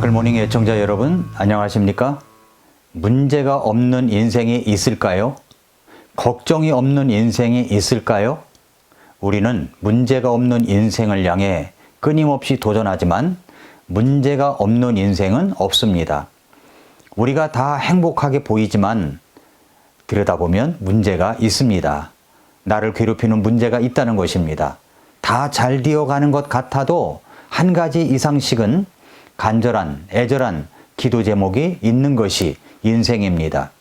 미라클모닝 애청자 여러분, 안녕하십니까? 문제가 없는 인생이 있을까요? 걱정이 없는 인생이 있을까요? 우리는 문제가 없는 인생을 향해 끊임없이 도전하지만 문제가 없는 인생은 없습니다. 우리가 다 행복하게 보이지만 들여다보면 문제가 있습니다. 나를 괴롭히는 문제가 있다는 것입니다. 다 잘 되어가는 것 같아도 한 가지 이상씩은 간절한, 애절한 기도 제목이 있는 것이 인생입니다.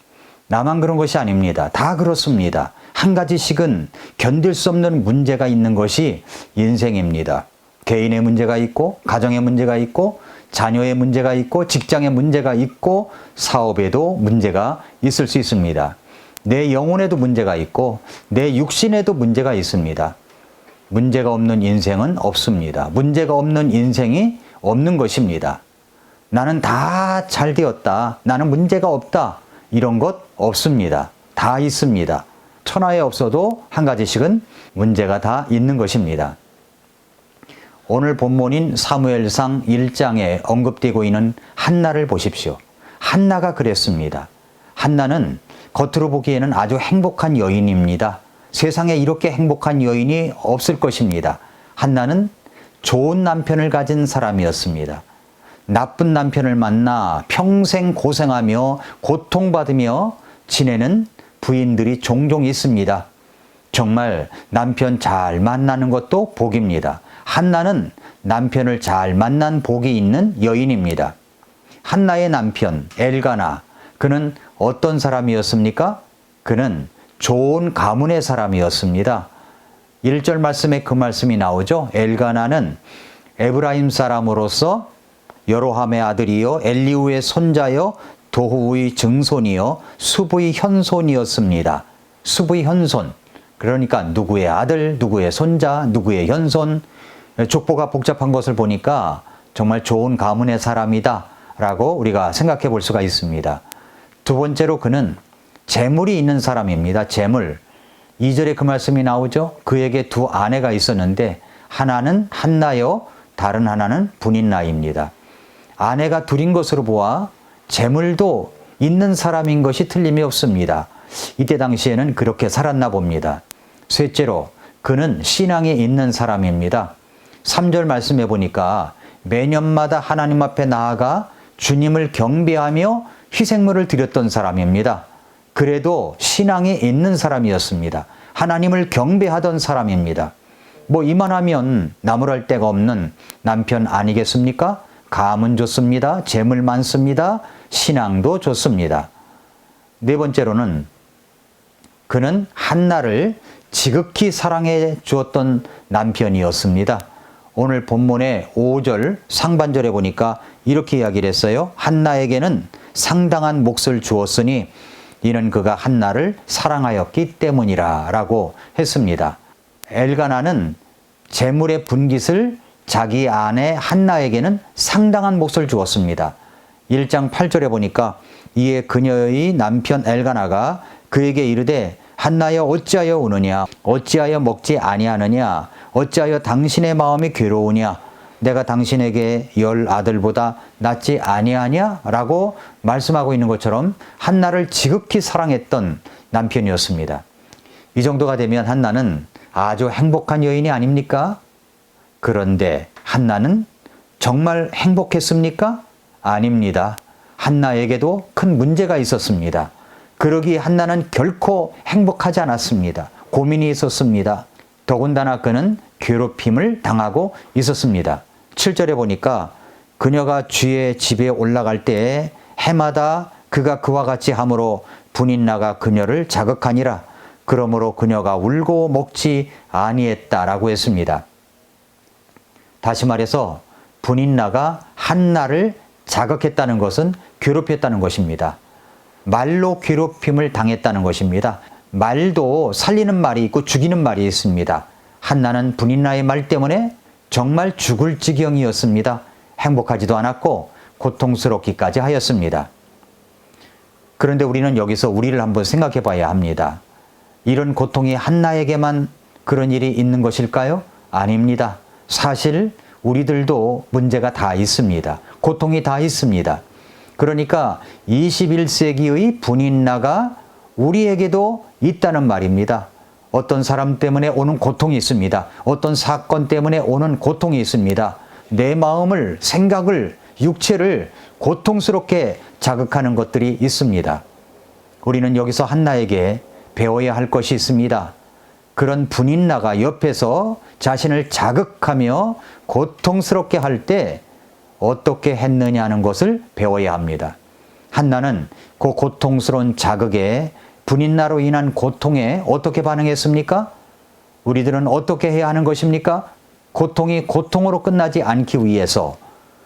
나만 그런 것이 아닙니다. 다 그렇습니다. 한 가지씩은 견딜 수 없는 문제가 있는 것이 인생입니다. 개인의 문제가 있고, 가정의 문제가 있고, 자녀의 문제가 있고, 직장의 문제가 있고, 사업에도 문제가 있을 수 있습니다. 내 영혼에도 문제가 있고, 내 육신에도 문제가 있습니다. 문제가 없는 인생은 없습니다. 문제가 없는 인생이 없는 것입니다. 나는 다 잘 되었다. 나는 문제가 없다. 이런 것 없습니다. 다 있습니다. 천하에 없어도 한 가지씩은 문제가 다 있는 것입니다. 오늘 본문인 사무엘상 1장에 언급되고 있는 한나를 보십시오. 한나가 그랬습니다. 한나는 겉으로 보기에는 아주 행복한 여인입니다. 세상에 이렇게 행복한 여인이 없을 것입니다. 한나는 좋은 남편을 가진 사람이었습니다. 나쁜 남편을 만나 평생 고생하며 고통받으며 지내는 부인들이 종종 있습니다. 정말 남편 잘 만나는 것도 복입니다. 한나는 남편을 잘 만난 복이 있는 여인입니다. 한나의 남편 엘가나, 그는 어떤 사람이었습니까? 그는 좋은 가문의 사람이었습니다. 1절 말씀에 그 말씀이 나오죠. 엘가나는 에브라임 사람으로서 여로함의 아들이요 엘리우의 손자요 도후의 증손이요 수부의 현손이었습니다. 수부의 현손, 그러니까 누구의 아들, 누구의 손자, 누구의 현손, 족보가 복잡한 것을 보니까 정말 좋은 가문의 사람이다 라고 우리가 생각해 볼 수가 있습니다. 두 번째로 그는 재물이 있는 사람입니다. 재물. 2절에 그 말씀이 나오죠. 그에게 두 아내가 있었는데 하나는 한나요, 다른 하나는 분인나입니다. 아내가 둘인 것으로 보아 재물도 있는 사람인 것이 틀림이 없습니다. 이때 당시에는 그렇게 살았나 봅니다. 셋째로 그는 신앙이 있는 사람입니다. 3절 말씀해 보니까 매년마다 하나님 앞에 나아가 주님을 경배하며 희생물을 드렸던 사람입니다. 그래도 신앙이 있는 사람이었습니다. 하나님을 경배하던 사람입니다. 뭐 이만하면 나무랄 데가 없는 남편 아니겠습니까? 가문 좋습니다. 재물 많습니다. 신앙도 좋습니다. 네 번째로는 그는 한나를 지극히 사랑해 주었던 남편이었습니다. 오늘 본문의 5절 상반절에 보니까 이렇게 이야기를 했어요. 한나에게는 상당한 몫을 주었으니 이는 그가 한나를 사랑하였기 때문이라 라고 했습니다. 엘가나는 재물의 분깃을 자기 아내 한나에게는 상당한 몫을 주었습니다. 1장 8절에 보니까 이에 그녀의 남편 엘가나가 그에게 이르되 한나여 어찌하여 우느냐 어찌하여 먹지 아니하느냐 어찌하여 당신의 마음이 괴로우냐 내가 당신에게 10 아들보다 낫지 아니하냐 라고 말씀하고 있는 것처럼 한나를 지극히 사랑했던 남편이었습니다. 이 정도가 되면 한나는 아주 행복한 여인이 아닙니까? 그런데 한나는 정말 행복했습니까? 아닙니다. 한나에게도 큰 문제가 있었습니다. 그러기에 한나는 결코 행복하지 않았습니다. 고민이 있었습니다. 더군다나 그는 괴롭힘을 당하고 있었습니다. 7절에 보니까 그녀가 주의 집에 올라갈 때에 해마다 그가 그와 같이 함으로 분인나가 그녀를 자극하니라. 그러므로 그녀가 울고 먹지 아니했다라고 했습니다. 다시 말해서 분인나가 한나를 자극했다는 것은 괴롭혔다는 것입니다. 말로 괴롭힘을 당했다는 것입니다. 말도 살리는 말이 있고 죽이는 말이 있습니다. 한나는 분인나의 말 때문에 정말 죽을 지경이었습니다. 행복하지도 않았고 고통스럽기까지 하였습니다. 그런데 우리는 여기서 우리를 한번 생각해 봐야 합니다. 이런 고통이 한나에게만 그런 일이 있는 것일까요? 아닙니다. 사실 우리들도 문제가 다 있습니다. 고통이 다 있습니다. 그러니까 21세기의 분인나가 우리에게도 있다는 말입니다. 어떤 사람 때문에 오는 고통이 있습니다. 어떤 사건 때문에 오는 고통이 있습니다. 내 마음을, 생각을, 육체를 고통스럽게 자극하는 것들이 있습니다. 우리는 여기서 한나에게 배워야 할 것이 있습니다. 그런 분인나가 옆에서 자신을 자극하며 고통스럽게 할 때 어떻게 했느냐 하는 것을 배워야 합니다. 한나는 그 고통스러운 자극에, 분인나로 인한 고통에 어떻게 반응했습니까? 우리들은 어떻게 해야 하는 것입니까? 고통이 고통으로 끝나지 않기 위해서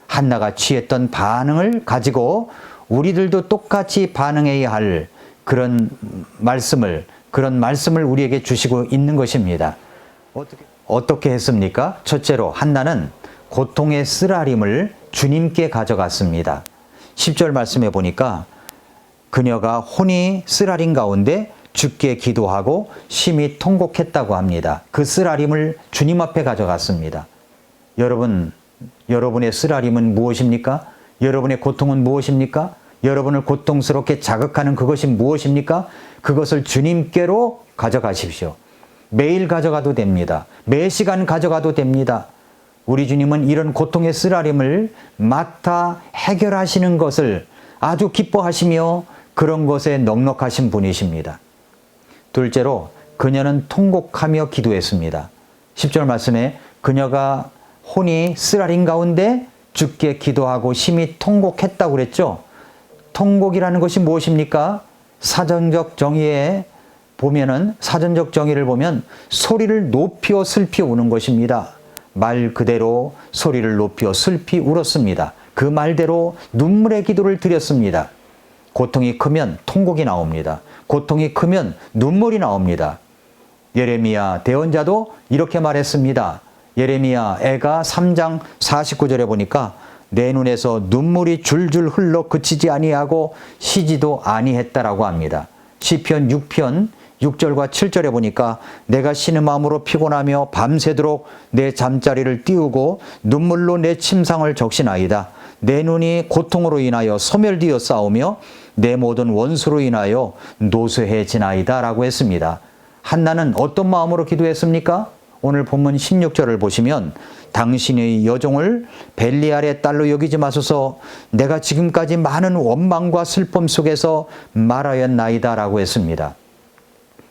한나가 취했던 반응을 가지고 우리들도 똑같이 반응해야 할 그런 말씀을 우리에게 주시고 있는 것입니다. 어떻게 했습니까? 첫째로 한나는 고통의 쓰라림을 주님께 가져갔습니다. 10절 말씀해 보니까 그녀가 혼이 쓰라림 가운데 주께 기도하고 심히 통곡했다고 합니다. 그 쓰라림을 주님 앞에 가져갔습니다. 여러분의 쓰라림은 무엇입니까? 여러분의 고통은 무엇입니까? 여러분을 고통스럽게 자극하는 그것이 무엇입니까? 그것을 주님께로 가져가십시오. 매일 가져가도 됩니다. 매 시간 가져가도 됩니다. 우리 주님은 이런 고통의 쓰라림을 맡아 해결하시는 것을 아주 기뻐하시며 그런 것에 넉넉하신 분이십니다. 둘째로 그녀는 통곡하며 기도했습니다. 10절 말씀에 그녀가 혼이 쓰라림 가운데 주께 기도하고 심히 통곡했다고 그랬죠. 통곡이라는 것이 무엇입니까? 사전적 정의를 보면 소리를 높여 슬피 우는 것입니다. 말 그대로 소리를 높여 슬피 울었습니다. 그 말대로 눈물의 기도를 드렸습니다. 고통이 크면 통곡이 나옵니다. 고통이 크면 눈물이 나옵니다. 예레미야 대언자도 이렇게 말했습니다. 예레미야 애가 3장 49절에 보니까 내 눈에서 눈물이 줄줄 흘러 그치지 아니하고 쉬지도 아니했다라고 합니다. 시편 6편 6절과 7절에 보니까 내가 쉬는 마음으로 피곤하며 밤새도록 내 잠자리를 띄우고 눈물로 내 침상을 적시나이다. 내 눈이 고통으로 인하여 소멸되어 싸우며 내 모든 원수로 인하여 노쇠해지나이다 라고 했습니다. 한나는 어떤 마음으로 기도했습니까? 오늘 본문 16절을 보시면 당신의 여종을 벨리알의 딸로 여기지 마소서 내가 지금까지 많은 원망과 슬픔 속에서 말하였나이다 라고 했습니다.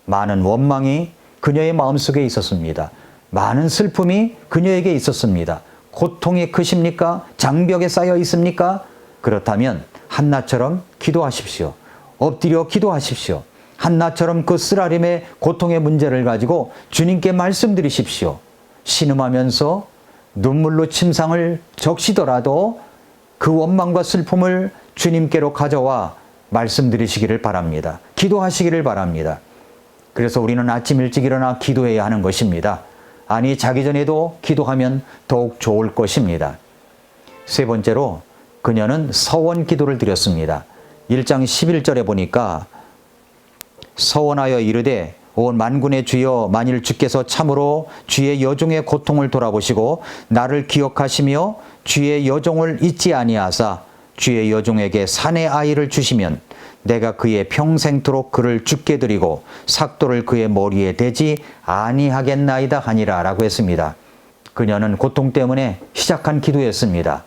많은 원망이 그녀의 마음속에 있었습니다. 많은 슬픔이 그녀에게 있었습니다. 고통이 크십니까? 장벽에 쌓여 있습니까? 그렇다면 한나처럼 기도하십시오. 엎드려 기도하십시오. 한나처럼 그 쓰라림의 고통의 문제를 가지고 주님께 말씀드리십시오. 신음하면서 눈물로 침상을 적시더라도 그 원망과 슬픔을 주님께로 가져와 말씀드리시기를 바랍니다. 기도하시기를 바랍니다. 그래서 우리는 아침 일찍 일어나 기도해야 하는 것입니다. 아니 자기 전에도 기도하면 더욱 좋을 것입니다. 세 번째로 그녀는 서원 기도를 드렸습니다. 1장 11절에 보니까 서원하여 이르되 온 만군의 주여 만일 주께서 참으로 주의 여종의 고통을 돌아보시고 나를 기억하시며 주의 여종을 잊지 아니하사 주의 여종에게 사내 아이를 주시면 내가 그의 평생토록 그를 죽게 드리고 삭도를 그의 머리에 대지 아니하겠나이다 하니라 라고 했습니다. 그녀는 고통 때문에 시작한 기도였습니다.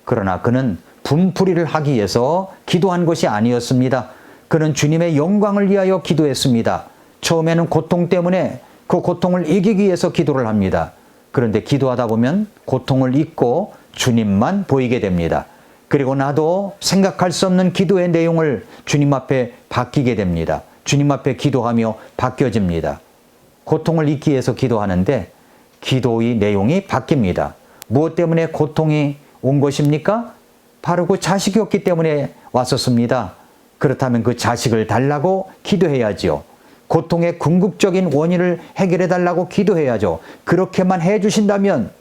그러나 그는 분풀이를 하기 위해서 기도한 것이 아니었습니다. 그는 주님의 영광을 위하여 기도했습니다. 처음에는 고통 때문에 그 고통을 이기기 위해서 기도를 합니다. 그런데 기도하다 보면 고통을 잊고 주님만 보이게 됩니다. 그리고 나도 생각할 수 없는 기도의 내용을 주님 앞에 맡기게 됩니다. 주님 앞에 기도하며 바뀌어집니다. 고통을 잊기 위해서 기도하는데 기도의 내용이 바뀝니다. 무엇 때문에 고통이 온 것입니까? 바로 그 자식이 없기 때문에 왔었습니다. 그렇다면 그 자식을 달라고 기도해야지요. 고통의 궁극적인 원인을 해결해 달라고 기도해야죠. 그렇게만 해 주신다면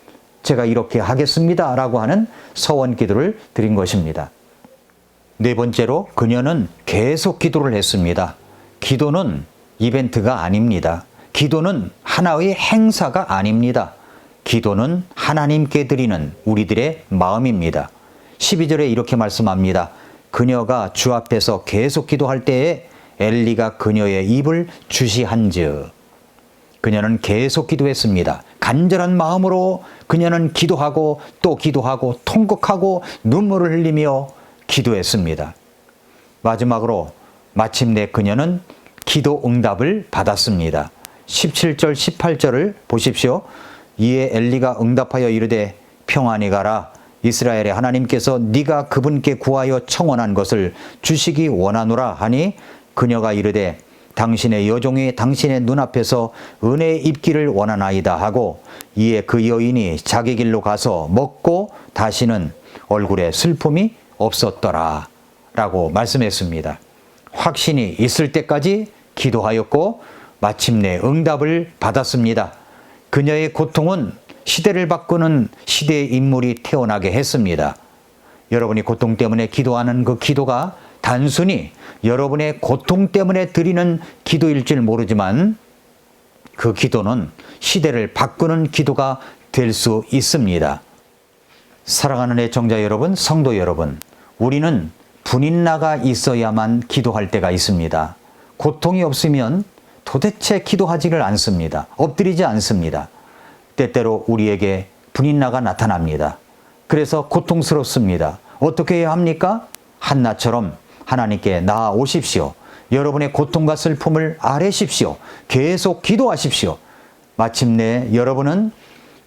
제가 이렇게 하겠습니다 라고 하는 서원 기도를 드린 것입니다. 네 번째로 그녀는 계속 기도를 했습니다. 기도는 이벤트가 아닙니다. 기도는 하나의 행사가 아닙니다. 기도는 하나님께 드리는 우리들의 마음입니다. 12절에 이렇게 말씀합니다. 그녀가 주 앞에서 계속 기도할 때에 엘리가 그녀의 입을 주시한즉. 그녀는 계속 기도했습니다. 간절한 마음으로 그녀는 기도하고 또 기도하고 통곡하고 눈물을 흘리며 기도했습니다. 마지막으로 마침내 그녀는 기도 응답을 받았습니다. 17절 18절을 보십시오. 이에 엘리가 응답하여 이르되 평안히 가라. 이스라엘의 하나님께서 네가 그분께 구하여 청원한 것을 주시기 원하노라 하니 그녀가 이르되 당신의 여종이 당신의 눈앞에서 은혜 입기를 원하나이다 하고 이에 그 여인이 자기 길로 가서 먹고 다시는 얼굴에 슬픔이 없었더라 라고 말씀했습니다. 확신이 있을 때까지 기도하였고 마침내 응답을 받았습니다. 그녀의 고통은 시대를 바꾸는 시대의 인물이 태어나게 했습니다. 여러분이 고통 때문에 기도하는 그 기도가 단순히 여러분의 고통 때문에 드리는 기도일 줄 모르지만 그 기도는 시대를 바꾸는 기도가 될 수 있습니다. 사랑하는 애청자 여러분, 성도 여러분, 우리는 분인나가 있어야만 기도할 때가 있습니다. 고통이 없으면 도대체 기도하지를 않습니다. 엎드리지 않습니다. 때때로 우리에게 분인나가 나타납니다. 그래서 고통스럽습니다. 어떻게 해야 합니까? 한나처럼 하나님께 나아오십시오. 여러분의 고통과 슬픔을 아뢰십시오. 계속 기도하십시오. 마침내 여러분은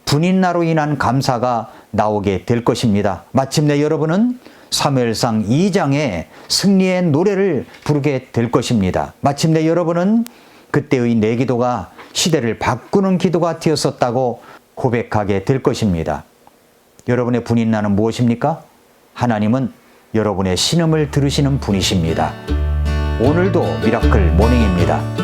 분인나로 인한 감사가 나오게 될 것입니다. 마침내 여러분은 사무엘상 2장의 승리의 노래를 부르게 될 것입니다. 마침내 여러분은 그때의 내 기도가 시대를 바꾸는 기도가 되었었다고 고백하게 될 것입니다. 여러분의 분인나는 무엇입니까? 하나님은 여러분의 신음을 들으시는 분이십니다. 오늘도 미라클 모닝입니다.